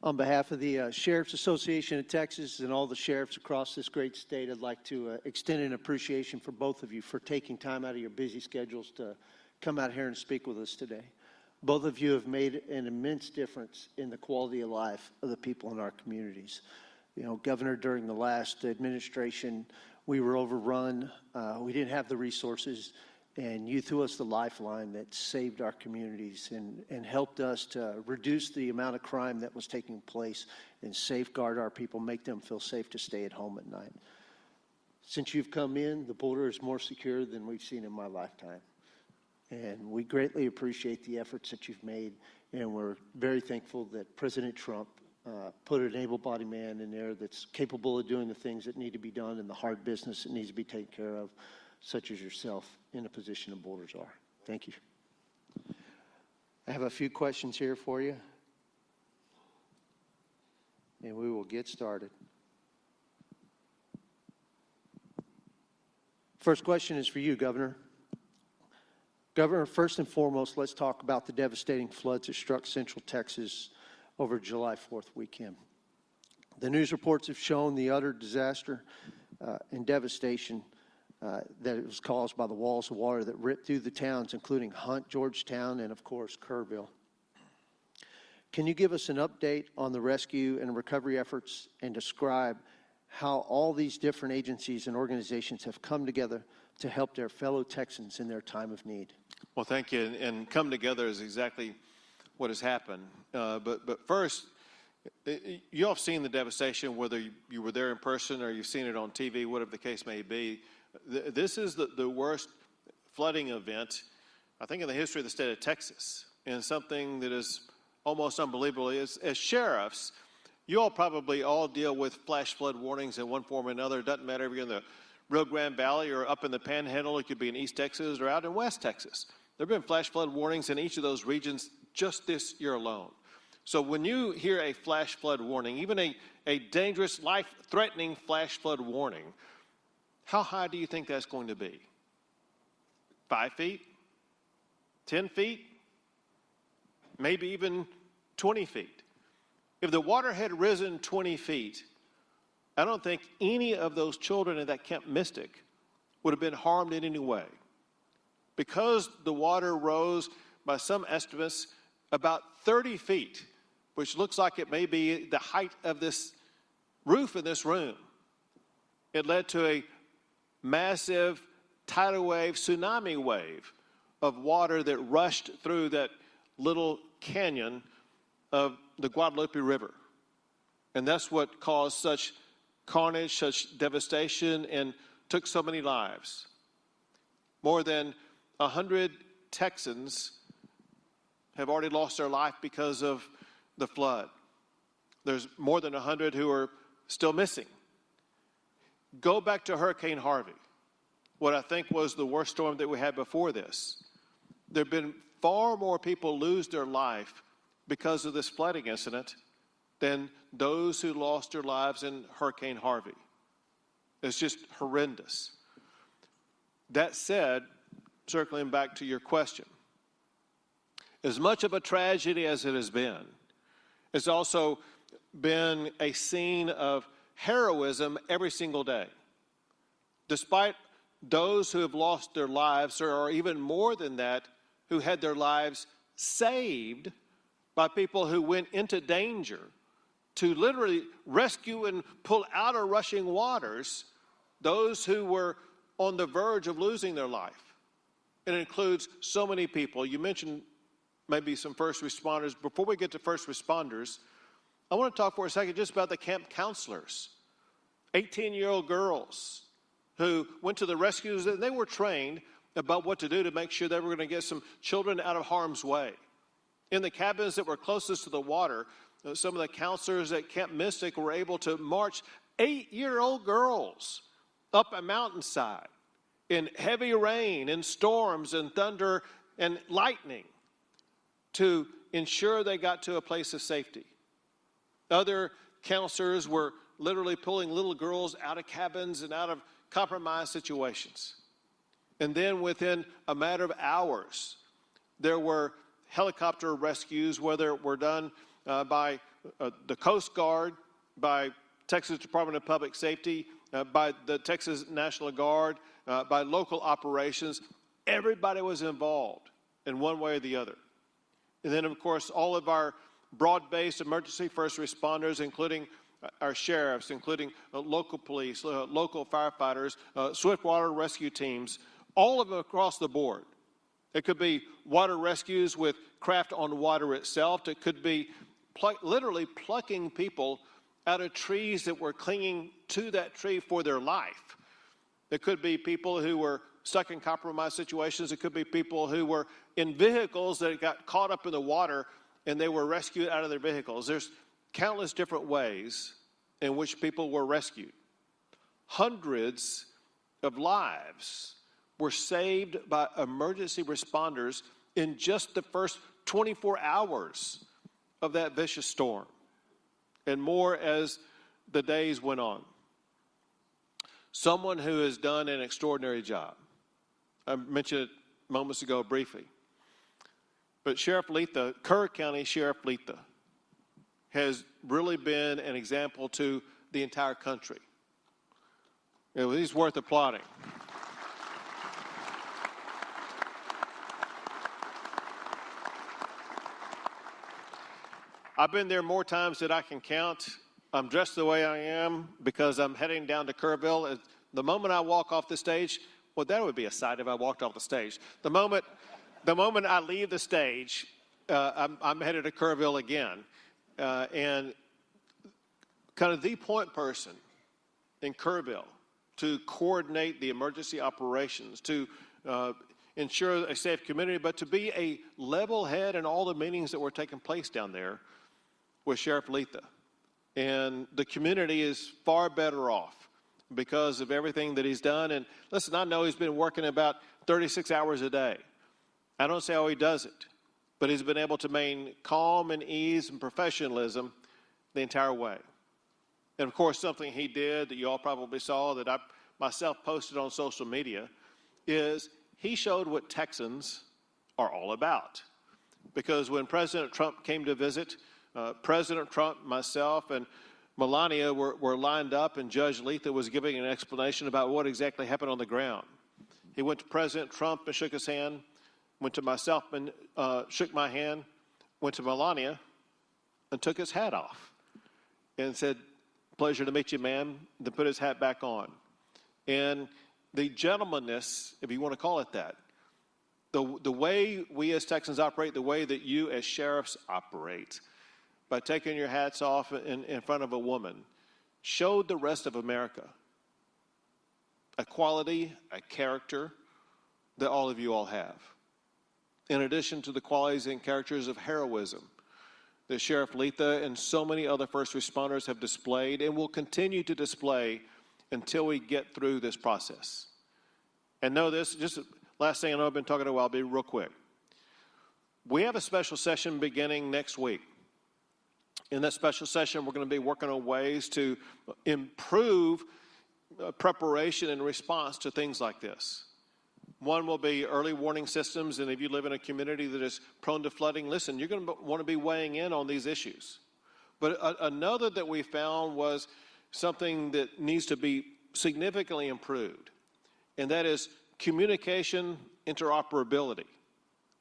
On behalf of the Sheriff's Association of Texas and all the sheriffs across this great state, I'd like to extend an appreciation for both of you for taking time out of your busy schedules to come out here and speak with us today. Both of you have made an immense difference in the quality of life of the people in our communities. You know, Governor, during the last administration, we were overrun. We didn't have the resources. And you threw us the lifeline that saved our communities and helped us to reduce the amount of crime that was taking place and safeguard our people, make them feel safe to stay at home at night. Since you've come in, the border is more secure than we've seen in my lifetime. And we greatly appreciate the efforts that you've made. And we're very thankful that President Trump put an able-bodied man in there that's capable of doing the things that need to be done and the hard business that needs to be taken care of, such as yourself, in a position of borders are. Thank you. I have a few questions here for you, and we will get started. First question is for you, Governor. Governor, first and foremost, let's talk about the devastating floods that struck Central Texas over July 4th weekend. The news reports have shown the utter disaster and devastation that it was caused by the walls of water that ripped through the towns, including Hunt, Georgetown, and of course, Kerrville. Can you give us an update on the rescue and recovery efforts and describe how all these different agencies and organizations have come together to help their fellow Texans in their time of need? Well, thank you. And come together is exactly what has happened. But first, you all have seen the devastation, whether you were there in person or you've seen it on TV, whatever the case may be. This is the worst flooding event, I think, in the history of the state of Texas, and something that is almost unbelievable. As sheriffs, you all probably all deal with flash flood warnings in one form or another. It doesn't matter if you're in the Rio Grande Valley or up in the Panhandle. It could be in East Texas or out in West Texas. There have been flash flood warnings in each of those regions just this year alone. So when you hear a flash flood warning, even a dangerous, life-threatening flash flood warning, how high do you think that's going to be? 5 feet? 10 feet? Maybe even 20 feet. If the water had risen 20 feet, I don't think any of those children in that Camp Mystic would have been harmed in any way. Because the water rose, by some estimates, about 30 feet, which looks like it may be the height of this roof in this room. It led to a massive tidal wave, tsunami wave of water that rushed through that little canyon of the Guadalupe River. And that's what caused such carnage, such devastation, and took so many lives. More than 100 Texans have already lost their life because of the flood. There's more than 100 who are still missing. Go back to Hurricane Harvey, what I think was the worst storm that we had before this. There have been far more people lose their life because of this flooding incident than those who lost their lives in Hurricane Harvey. It's just horrendous. That said, circling back to your question, as much of a tragedy as it has been, it's also been a scene of heroism every single day. Despite those who have lost their lives, there are even more than that who had their lives saved by people who went into danger to literally rescue and pull out of rushing waters those who were on the verge of losing their life. It includes so many people. You mentioned maybe some first responders. Before we get to first responders, I want to talk for a second just about the camp counselors. 18-year-old girls who went to the rescues, and they were trained about what to do to make sure they were going to get some children out of harm's way. In the cabins that were closest to the water, some of the counselors at Camp Mystic were able to march 8-year-old girls up a mountainside in heavy rain and storms and thunder and lightning to ensure they got to a place of safety. Other counselors were literally pulling little girls out of cabins and out of compromised situations. And then within a matter of hours, there were helicopter rescues, whether it were done by the Coast Guard, by Texas Department of Public Safety, by the Texas National Guard, by local operations. Everybody was involved in one way or the other. And then, of course, all of our broad-based emergency first responders, including our sheriffs, including local police, local firefighters, swift water rescue teams, all of them across the board. It could be water rescues with craft on water itself. It could be literally plucking people out of trees that were clinging to that tree for their life. It could be people who were stuck in compromised situations. It could be people who were in vehicles that got caught up in the water and they were rescued out of their vehicles. There's countless different ways in which people were rescued. Hundreds of lives were saved by emergency responders in just the first 24 hours of that vicious storm, and more as the days went on. Someone who has done an extraordinary job. I mentioned it moments ago briefly. But Sheriff Letha, Kerr County Sheriff Letha, has really been an example to the entire country. He's worth applauding. I've been there more times than I can count. I'm dressed the way I am because I'm heading down to Kerrville. The moment I walk off the stage, well, that would be a sight if I walked off the stage. The moment I leave the stage, I'm headed to Kerrville again. And kind of the point person in Kerrville to coordinate the emergency operations, to ensure a safe community, but to be a level head in all the meetings that were taking place down there was Sheriff Letha. And the community is far better off because of everything that he's done. And listen, I know he's been working about 36 hours a day. I don't say how he does it, but he's been able to maintain calm and ease and professionalism the entire way. And of course, something he did that you all probably saw that I myself posted on social media is he showed what Texans are all about. Because when President Trump came to visit, President Trump, myself, and Melania were lined up, and Judge Letha was giving an explanation about what exactly happened on the ground. He went to President Trump and shook his hand, went to myself and shook my hand, went to Melania and took his hat off and said, "Pleasure to meet you, ma'am," then put his hat back on. And the gentlemanness, if you want to call it that, the way we as Texans operate, the way that you as sheriffs operate, by taking your hats off in front of a woman, showed the rest of America a quality, a character that all of you all have. In addition to the qualities and characters of heroism that Sheriff Letha and so many other first responders have displayed and will continue to display until we get through this process. And know this, just last thing, I know I've been talking a while, I'll be real quick. We have a special session beginning next week. In that special session, we're going to be working on ways to improve preparation and response to things like this. One will be early warning systems, and if you live in a community that is prone to flooding, listen, you're going to want to be weighing in on these issues. But another that we found was something that needs to be significantly improved, and that is communication interoperability.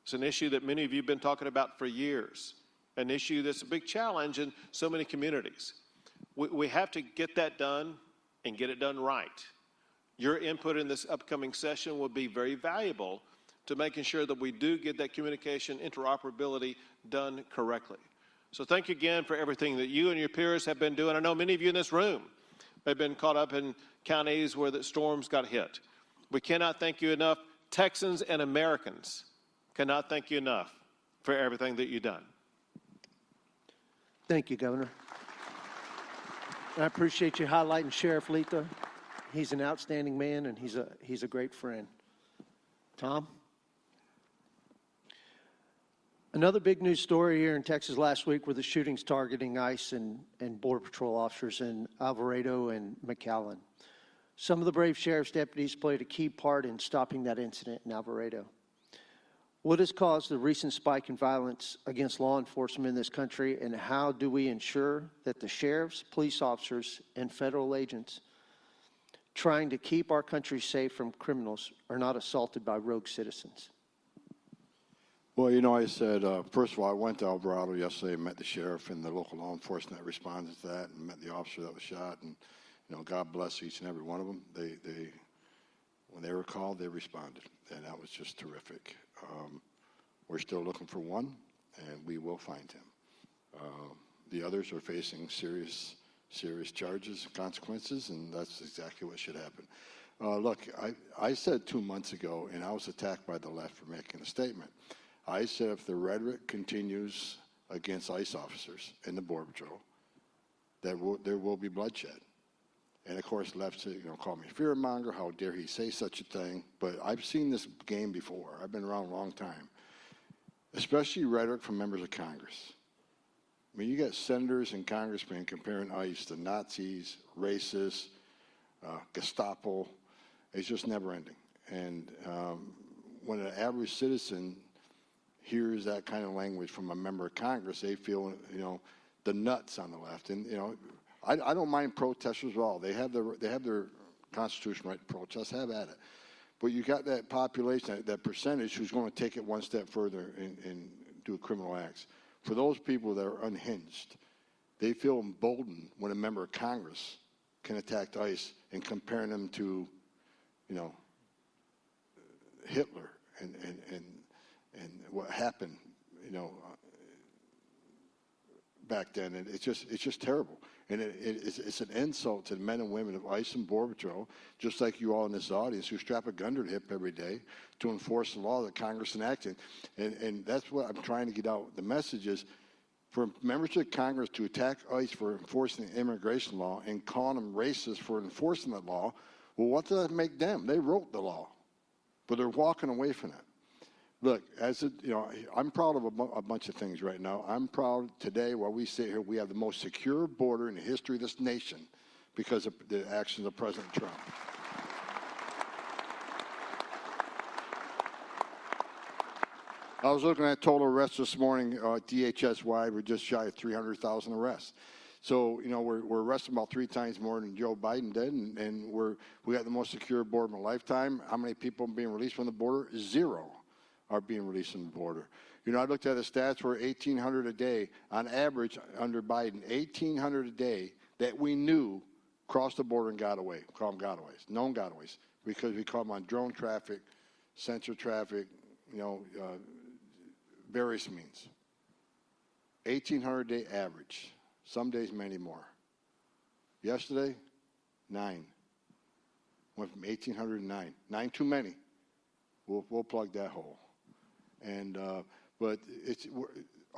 It's an issue that many of you have been talking about for years, an issue that's a big challenge in so many communities. We have to get that done and get it done right. Your input in this upcoming session will be very valuable to making sure that we do get that communication interoperability done correctly. So thank you again for everything that you and your peers have been doing. I know many of you in this room have been caught up in counties where the storms got hit. We cannot thank you enough. Texans and Americans cannot thank you enough for everything that you've done. Thank you, Governor. And I appreciate you highlighting Sheriff Letha. He's an outstanding man, and he's a great friend. Tom? Another big news story here in Texas last week were the shootings targeting ICE and Border Patrol officers in Alvarado and McAllen. Some of the brave sheriff's deputies played a key part in stopping that incident in Alvarado. What has caused the recent spike in violence against law enforcement in this country, and how do we ensure that the sheriffs, police officers, and federal agents trying to keep our country safe from criminals are not assaulted by rogue citizens? Well, you know, I said, first of all, I went to Alvarado yesterday and met the sheriff and the local law enforcement that responded to that, and met the officer that was shot. And, you know, God bless each and every one of them. When they were called, they responded, and that was just terrific. We're still looking for one, and we will find him. The others are facing serious charges and consequences, and that's exactly what should happen. Look, I said 2 months ago, and I was attacked by the left for making a statement. I said if the rhetoric continues against ICE officers in the Border Patrol, there will be bloodshed. And of course, left said, you know, call me fearmonger. How dare he say such a thing? But I've seen this game before. I've been around a long time, especially rhetoric from members of Congress. I mean, you got senators and congressmen comparing ICE to Nazis, racists, Gestapo. It's just never ending. And when an average citizen hears that kind of language from a member of Congress, they feel, you know, the nuts on the left. And, you know, I don't mind protesters at all. They have their constitutional right to protest. Have at it. But you got that population, that percentage, who's going to take it one step further and do criminal acts. For those people that are unhinged, they feel emboldened when a member of Congress can attack ICE and comparing them to, you know, Hitler and what happened, you know, back then. And it's just terrible. And it's an insult to the men and women of ICE and Border Patrol, just like you all in this audience, who strap a gun to their hip every day to enforce the law that Congress enacted. And that's what I'm trying to get out. The message is for members of Congress to attack ICE for enforcing the immigration law and calling them racist for enforcing the law. Well, what does that make them? They wrote the law, but they're walking away from it. Look, you know, I'm proud of a bunch of things right now. I'm proud today, while we sit here, we have the most secure border in the history of this nation because of the actions of President Trump. I was looking at total arrests this morning, DHS-wide. We're just shy of 300,000 arrests. So, you know, we're arresting about 3 times more than Joe Biden did, and we got the most secure border in my lifetime. How many people being released from the border? 0 are being released from the border. You know, I looked at the stats where 1,800 a day, on average under Biden, 1,800 a day that we knew crossed the border and got away. We call them gotaways, known gotaways, because we call them on drone traffic, sensor traffic, you know, various means. 1,800 a day average. Some days, many more. Yesterday, 9. Went from 1,800 to 9. 9 too many. We'll plug that hole. And but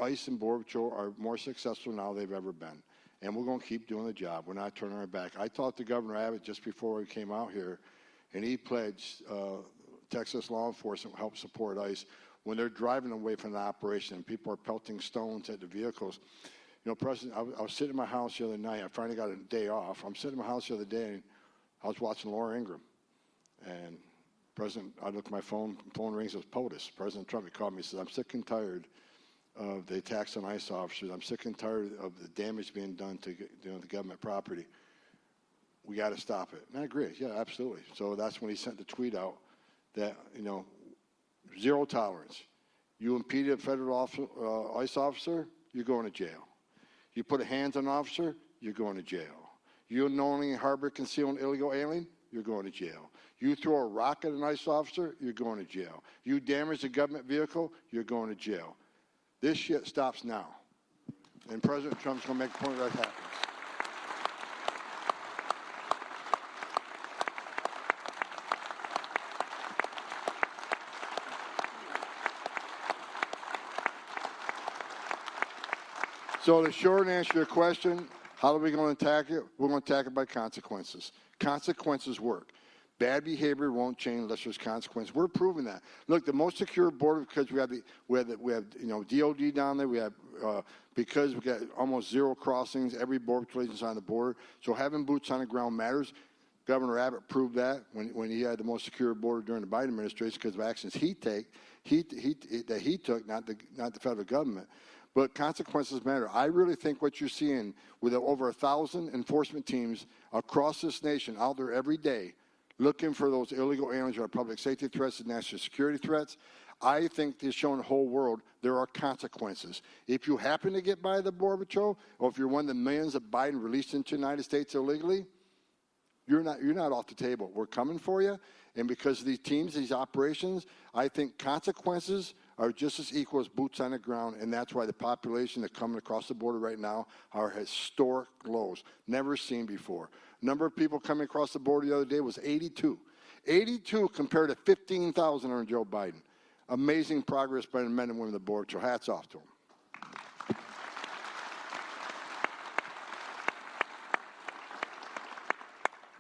ICE and Border Patrol are more successful now than they've ever been, and we're going to keep doing the job. We're not turning our back. I talked to Governor Abbott just before we came out here, and he pledged Texas law enforcement will help support ICE when they're driving away from the operation and people are pelting stones at the vehicles. You know, President, I was sitting in my house the other night. I finally got a day off. I'm sitting in my house the other day, and I was watching Laura Ingraham, and I looked at my phone rings, it was POTUS. President Trump, he called me and said, I'm sick and tired of the attacks on ICE officers. I'm sick and tired of the damage being done to, you know, the government property. We got to stop it. And I agree, yeah, absolutely. So that's when he sent the tweet out that, you know, 0 tolerance. You impede a federal ICE officer, you're going to jail. You put a hands on an officer, you're going to jail. You knowingly harbor, conceal an illegal alien, you're going to jail. You throw a rock at an ICE officer, you're going to jail. You damage a government vehicle, you're going to jail. This shit stops now. And President Trump's going to make a point that happens. So the short answer to your question, how are we going to attack it? We're going to attack it by consequences. Consequences work. Bad behavior won't change unless there's consequences. We're proving that. Look, the most secure border because we have you know, DOD down there. We have because we got almost 0 crossings. Every border patrol agent's on the border. So having boots on the ground matters. Governor Abbott proved that when he had the most secure border during the Biden administration because of actions he took, not the federal government. But consequences matter. I really think what you're seeing with over 1,000 enforcement teams across this nation out there every day looking for those illegal aliens who are public safety threats and national security threats, I think they're showing the whole world there are consequences. If you happen to get by the Border Patrol, or if you're one of the millions of Biden released into the United States illegally, you're not off the table. We're coming for you. And because of these teams, these operations, I think consequences are just as equal as boots on the ground, and that's why the population that's coming across the border right now are historic lows, never seen before. Number of people coming across the border the other day was 82. 82 compared to 15,000 under Joe Biden. Amazing progress by the men and women of the Border Patrol. Hats off to them.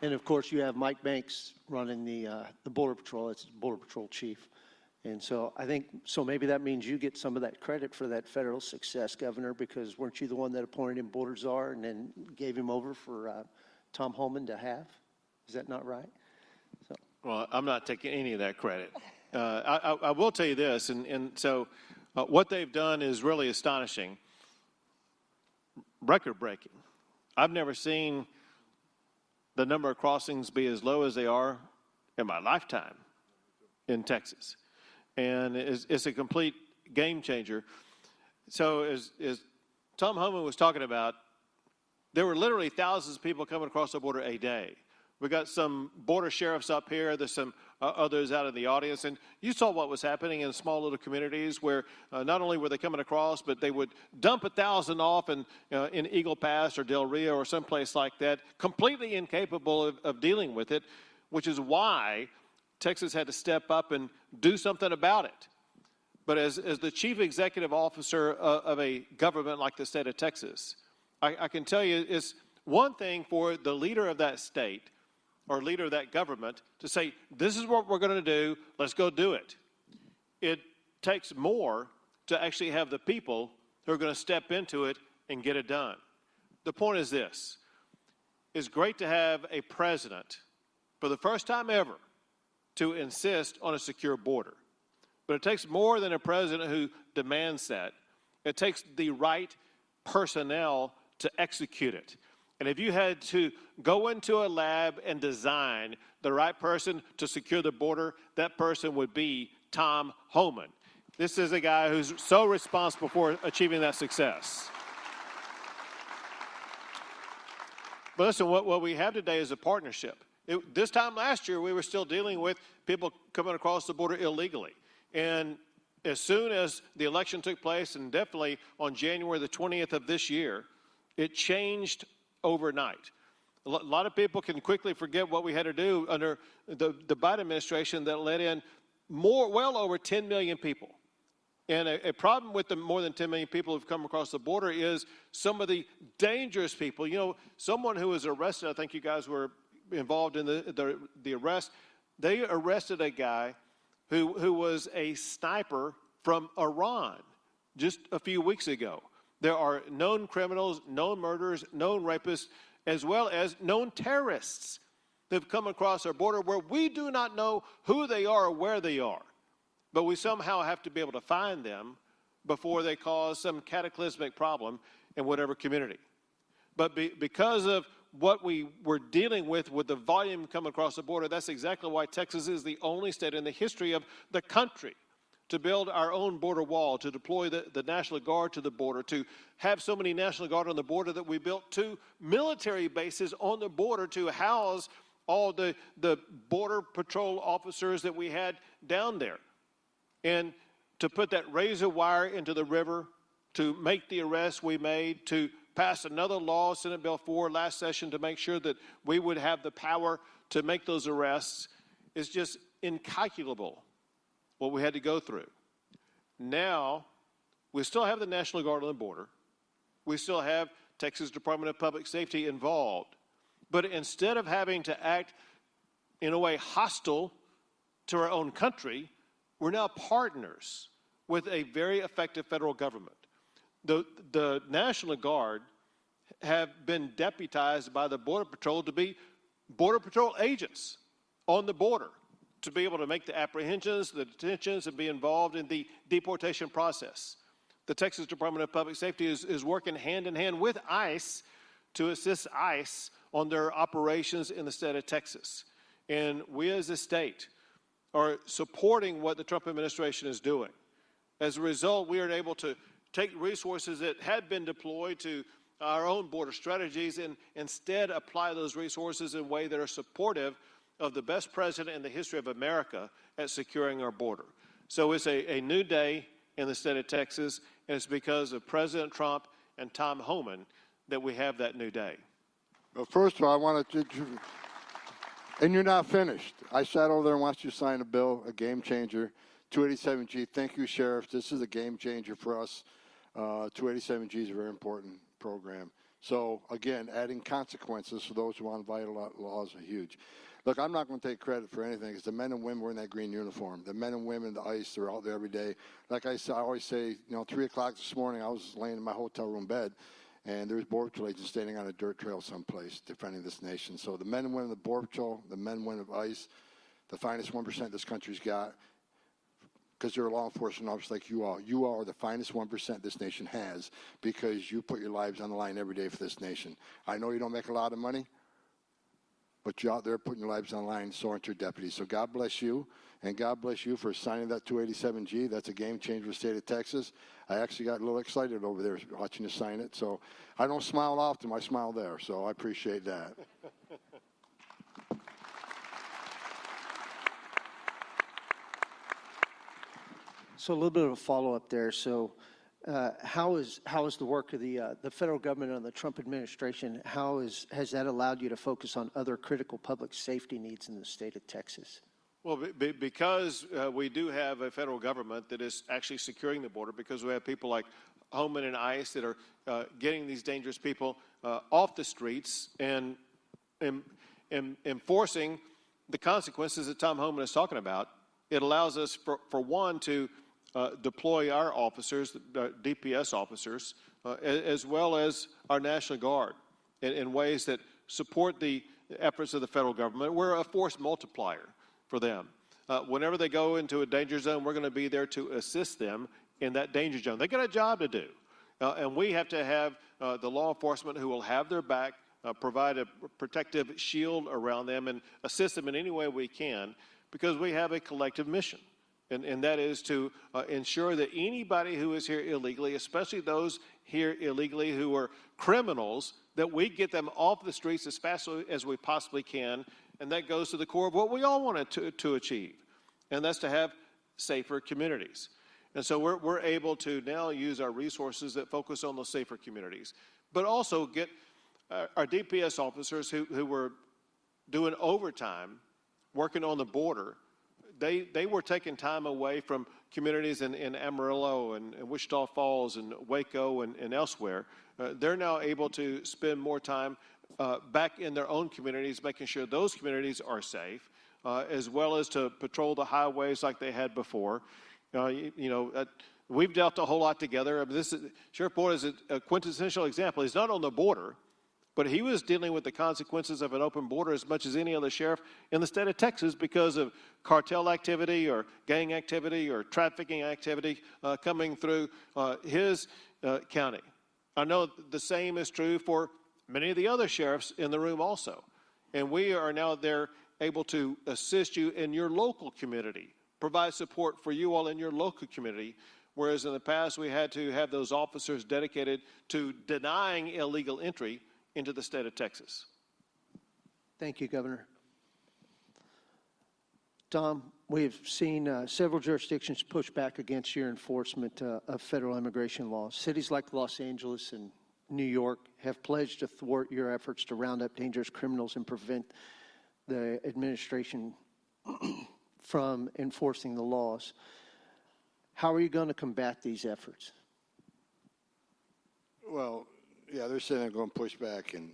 And of course, you have Mike Banks running the Border Patrol. It's Border Patrol chief. And so I think, so maybe that means you get some of that credit for that federal success, Governor, because weren't you the one that appointed him border czar and then gave him over for Tom Homan to have? Is that not right? So. Well, I'm not taking any of that credit. I will tell you this, and so what they've done is really astonishing, record-breaking. I've never seen the number of crossings be as low as they are in my lifetime in Texas. And it's a complete game changer. So as Tom Homan was talking about, there were literally thousands of people coming across the border a day. We got some border sheriffs up here. There's some others out in the audience. And you saw what was happening in small little communities where not only were they coming across, but they would dump 1,000 off in Eagle Pass or Del Rio or someplace like that, completely incapable of dealing with it, which is why Texas had to step up and do something about it. But as the chief executive officer of a government like the state of Texas, I can tell you it's one thing for the leader of that state or leader of that government to say, this is what we're going to do, let's go do it. It takes more to actually have the people who are going to step into it and get it done. The point is this. It's great to have a president, for the first time ever, to insist on a secure border. But it takes more than a president who demands that. It takes the right personnel to execute it. And if you had to go into a lab and design the right person to secure the border, that person would be Tom Homan. This is a guy who's so responsible for achieving that success. But listen, what we have today is a partnership. This time last year, we were still dealing with people coming across the border illegally. And as soon as the election took place, and definitely on January the 20th of this year, it changed overnight. A lot of people can quickly forget what we had to do under the Biden administration that let in well over 10 million people. And a problem with the more than 10 million people who've come across the border is some of the dangerous people. You know, someone who was arrested, I think you guys were involved in the arrest, they arrested a guy who was a sniper from Iran just a few weeks ago. There are known criminals, known murderers, known rapists, as well as known terrorists that have come across our border where we do not know who they are or where they are. But we somehow have to be able to find them before they cause some cataclysmic problem in whatever community. But because of what we were dealing with the volume coming across the border, that's exactly why Texas is the only state in the history of the country to build our own border wall, to deploy the National Guard to the border, to have so many National Guard on the border that we built 2 military bases on the border to house all the Border Patrol officers that we had down there. And to put that razor wire into the river, to make the arrests we made, to pass another law, Senate Bill 4, last session, to make sure that we would have the power to make those arrests, is just incalculable what we had to go through. Now, we still have the National Guard on the border. We still have Texas Department of Public Safety involved. But instead of having to act in a way hostile to our own country, we're now partners with a very effective federal government. The National Guard have been deputized by the Border Patrol to be Border Patrol agents on the border to be able to make the apprehensions, the detentions, and be involved in the deportation process. The Texas Department of Public Safety is working hand in hand with ICE to assist ICE on their operations in the state of Texas. And we as a state are supporting what the Trump administration is doing. As a result, we are able to take resources that had been deployed to our own border strategies and instead apply those resources in a way that are supportive of the best president in the history of America at securing our border. So it's a new day in the state of Texas, and it's because of President Trump and Tom Homan that we have that new day. Well, first of all, I wanted to, and you're not finished. I sat over there and watched you sign a bill, a game changer, 287G. Thank you, Sheriff. This is a game changer for us. 287G is a very important program. So, again, adding consequences for those who want to violate laws are huge. Look, I'm not going to take credit for anything because the men and women were in that green uniform. The men and women, the ICE, they're out there every day. Like I said, I always say, 3 o'clock this morning, I was laying in my hotel room bed, and there's Border Patrol agents standing on a dirt trail someplace defending this nation. So the men and women of the Border Patrol, the men and women of ICE, the finest 1% this country's got, because you're a law enforcement officer like you all. You all are the finest 1% this nation has because you put your lives on the line every day for this nation. I know you don't make a lot of money, but you're out there putting your lives on the line, so aren't your deputies. So God bless you, and God bless you for signing that 287G. That's a game changer for the state of Texas. I actually got a little excited over there watching you sign it. So I don't smile often. I smile there, so I appreciate that. So a little bit of a follow-up there. So how is the work of the federal government and the Trump administration, has that allowed you to focus on other critical public safety needs in the state of Texas? Well, because we do have a federal government that is actually securing the border, because we have people like Homan and ICE that are getting these dangerous people off the streets and enforcing the consequences that Tom Homan is talking about, it allows us, for one, to deploy our officers, DPS officers, as well as our National Guard in ways that support the efforts of the federal government. We're a force multiplier for them. Whenever they go into a danger zone, we're going to be there to assist them in that danger zone. They got a job to do. And we have to have the law enforcement who will have their back, provide a protective shield around them, and assist them in any way we can, because we have a collective mission. And that is to ensure that anybody who is here illegally, especially those here illegally who are criminals, that we get them off the streets as fast as we possibly can. And that goes to the core of what we all want to achieve, and that's to have safer communities. And so we're able to now use our resources that focus on those safer communities, but also get our DPS officers who were doing overtime, working on the border. They were taking time away from communities in Amarillo and Wichita Falls and Waco and elsewhere. They're now able to spend more time back in their own communities, making sure those communities are safe, as well as to patrol the highways like they had before. We've dealt a whole lot together. I mean, Sheriff Boyd is a quintessential example. He's not on the border, but he was dealing with the consequences of an open border as much as any other sheriff in the state of Texas because of cartel activity or gang activity or trafficking activity coming through his county. I know the same is true for many of the other sheriffs in the room also. And we are now there able to assist you in your local community, provide support for you all in your local community, whereas in the past we had to have those officers dedicated to denying illegal entry into the state of Texas. Thank you, Governor. Tom, we've seen several jurisdictions push back against your enforcement of federal immigration laws. Cities like Los Angeles and New York have pledged to thwart your efforts to round up dangerous criminals and prevent the administration from enforcing the laws. How are you going to combat these efforts? Well, yeah, they're saying they're going to push back and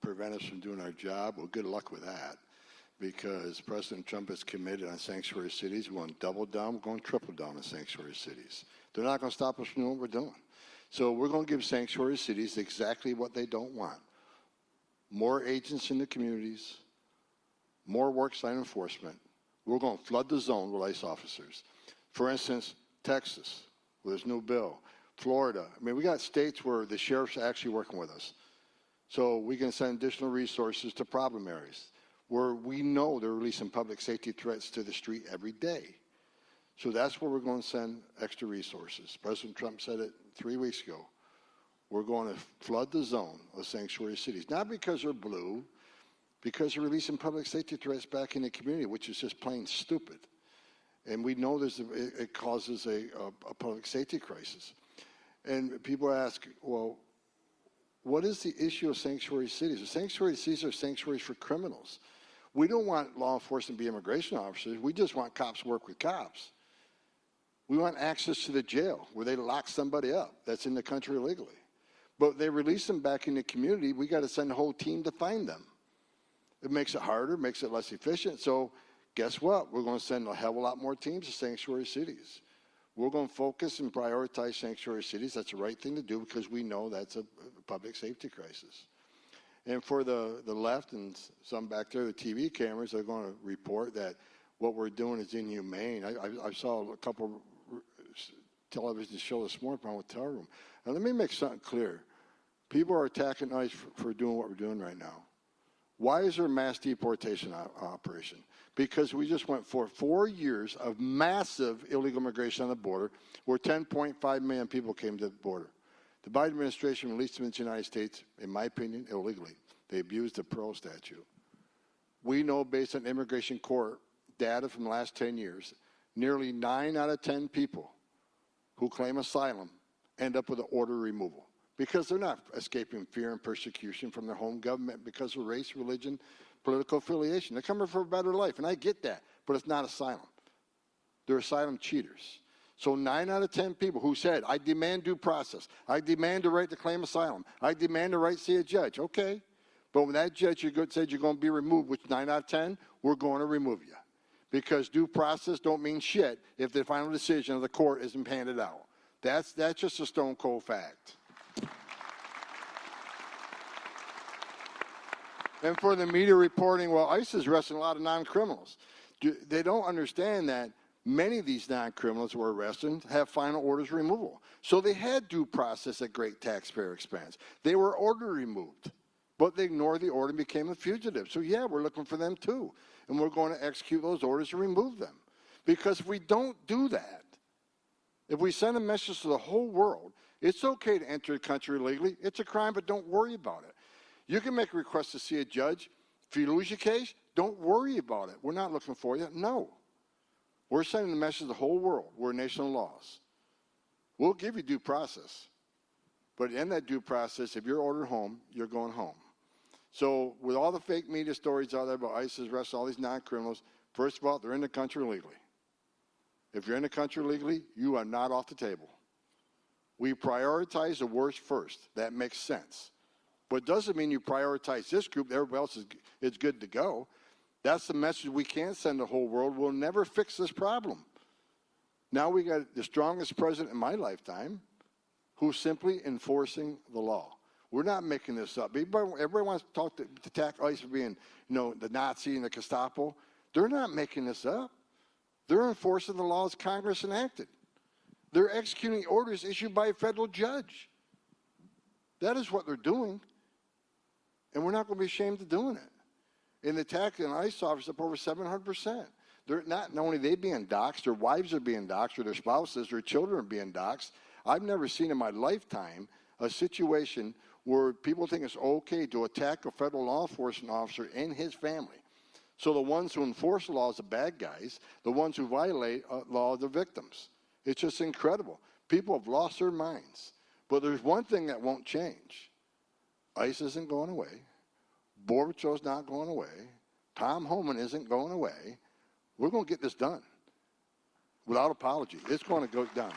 prevent us from doing our job. Well, good luck with that, because President Trump is committed on sanctuary cities. We're going to double down. We're going to triple down on sanctuary cities. They're not going to stop us from doing what we're doing. So we're going to give sanctuary cities exactly what they don't want. More agents in the communities, more worksite enforcement. We're going to flood the zone with ICE officers. For instance, Texas, with this new bill. Florida. I mean, we got states where the sheriffs are actually working with us. So we can send additional resources to problem areas where we know they're releasing public safety threats to the street every day. So that's where we're going to send extra resources. President Trump said it 3 weeks ago. We're going to flood the zone of sanctuary cities, not because they're blue, because they're releasing public safety threats back in the community, which is just plain stupid. And we know it causes a public safety crisis. And people ask, well, what is the issue of sanctuary cities? The sanctuary cities are sanctuaries for criminals. We don't want law enforcement to be immigration officers. We just want cops to work with cops. We want access to the jail where they lock somebody up that's in the country illegally. But they release them back in the community. We got to send a whole team to find them. It makes it harder, makes it less efficient. So guess what? We're going to send a hell of a lot more teams to sanctuary cities. We're going to focus and prioritize sanctuary cities. That's the right thing to do because we know that's a public safety crisis. And for the left and some back there, the TV cameras, are going to report that what we're doing is inhumane. I saw a couple television shows this morning on a hotel room. Now, let me make something clear. People are attacking ICE for doing what we're doing right now. Why is there a mass deportation operation? Because we just went for 4 years of massive illegal immigration on the border, where 10.5 million people came to the border. The Biden administration released them into the United States, in my opinion, illegally. They abused the parole statute. We know, based on immigration court data from the last 10 years, nearly 9 out of 10 people who claim asylum end up with an order of removal because they're not escaping fear and persecution from their home government because of race, religion, political affiliation. They're coming for a better life, and I get that, but it's not asylum. They're asylum cheaters. So 9 out of 10 people who said, I demand due process, I demand the right to claim asylum, I demand the right to see a judge. Okay, but when that judge said you're going to be removed, which 9 out of 10, we're going to remove you. Because due process don't mean shit if the final decision of the court isn't handed out. That's just a stone cold fact. And for the media reporting, well, ICE is arresting a lot of non-criminals. They don't understand that many of these non-criminals who are arrested have final orders removal. So they had due process at great taxpayer expense. They were order removed, but they ignored the order and became a fugitive. So yeah, we're looking for them too. And we're going to execute those orders and remove them. Because if we don't do that, if we send a message to the whole world, it's okay to enter the country illegally. It's a crime, but don't worry about it. You can make a request to see a judge. If you lose your case, don't worry about it. We're not looking for you. No. We're sending a message to the whole world. We're a nation of laws. We'll give you due process. But in that due process, if you're ordered home, you're going home. So with all the fake media stories out there about ISIS arresting all these non-criminals, first of all, they're in the country illegally. If you're in the country illegally, you are not off the table. We prioritize the worst first. That makes sense. But it doesn't mean you prioritize this group. Everybody else is good to go. That's the message we can't send the whole world. We'll never fix this problem. Now we got the strongest president in my lifetime who's simply enforcing the law. We're not making this up. Everybody wants to talk to attack ICE for being, the Nazi and the Gestapo. They're not making this up. They're enforcing the laws Congress enacted. They're executing orders issued by a federal judge. That is what they're doing. And we're not going to be ashamed of doing it. In the attack on ICE officers up over 700%. They're not only they being doxxed, their wives are being doxxed, or their spouses, their children are being doxxed. I've never seen in my lifetime a situation where people think it's okay to attack a federal law enforcement officer and his family. So the ones who enforce the law are the bad guys. The ones who violate law are the victims. It's just incredible. People have lost their minds. But there's one thing that won't change. ICE isn't going away. Border Patrol's not going away. Tom Homan isn't going away. We're going to get this done without apology. It's going to go done.